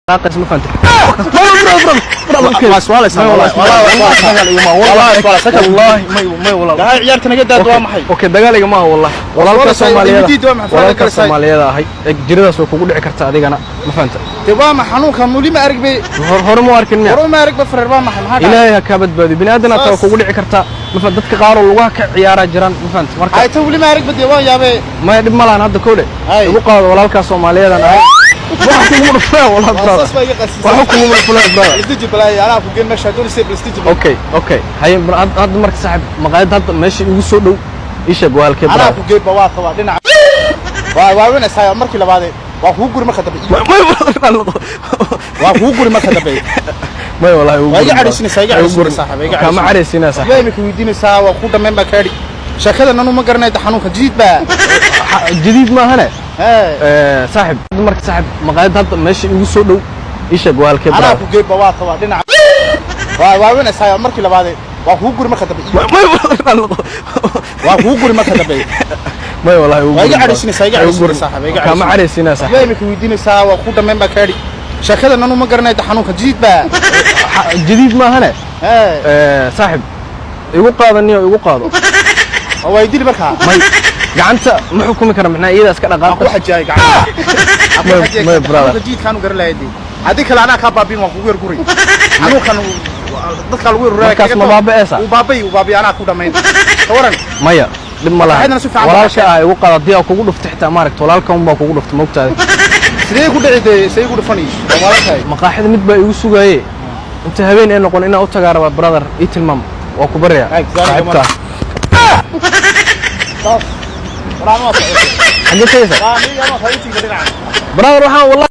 ناقص ما فهمت والله والله عيارتنا قد waa maxay okay dagaaliga ma wallahi walaalka Soomaaliyeed ahay jiradaas way kugu dhici kartaa adigana ma fahanta tibaa ma xanuunka muli ma arag bay hor ma arkin miya hor ma arag ba fareer ba maxay ilaahay ka badbaadi bini'aadana taa kugu dhici kartaa ma fahanta dadka qaar oo lugaha ka ciyaara jiraan ma fahanta marka ay taa wali ma arag bad waa yaabe ma dib malaan hadda koole ugu qaado walaalka Soomaaliyeed ahay اوكي اوكي هاي هاد مرك صاحب مقاعد هاد ماشي ugu soo dhow isha go'aalkee ana ku geeb waa qaba dhinac waa weyn saay markii labaad waa ku guri marka dambe waa ku guri marka dambe may wallahi waa iga cariisina saaxiib kama cariisina saaxiib way ku weydiinaysaa waa ku dhameyn ba kaadi shaqada nanu ma garanay xanuunka jidid ba jidid ma hane صاحب مرك صاحب مقاعد هاد ماشي ugu soo dhow isha go'aalkee ana ku geeb waa qaba dhinac waa weyn saay markii labaad waa ku guri marka dambe waa ku guri marka dambe may wallahi waa iga cariisina saaxiib kama cariisina saaxiib way ku weydiinaysaa waa ku dhameyn ba kaadi shaqada nanu ma garanay xanuunka jidid ba jidid ma hane صاحب igu qaadaniyo igu qaado waa idil marka may gacanta ma xukumi kara maxna iyada iska dhaqaaqo waxa jaay gacanta may brother jidid kaanu gar lahaydii hadii kale ana ka baabin waa ku weer guri anu kan dadka lagu weeraray kaas ma baabeesa u baabay ana ku dhameyn waran maya dib ma laha walaalka ay ugu qaadadiya kugu dhuftay xitaa maaragto walaalka un baa kugu dhuftay moogtaada sidee ku dhicday say ku dhufani walaalkay maqaaxida mid baa igu sugaayay inta habeen ay noqon inaa u tagaaraba brother ii tilmaam waa ku bariya saxibka حاجة كويسة. برادر waxaan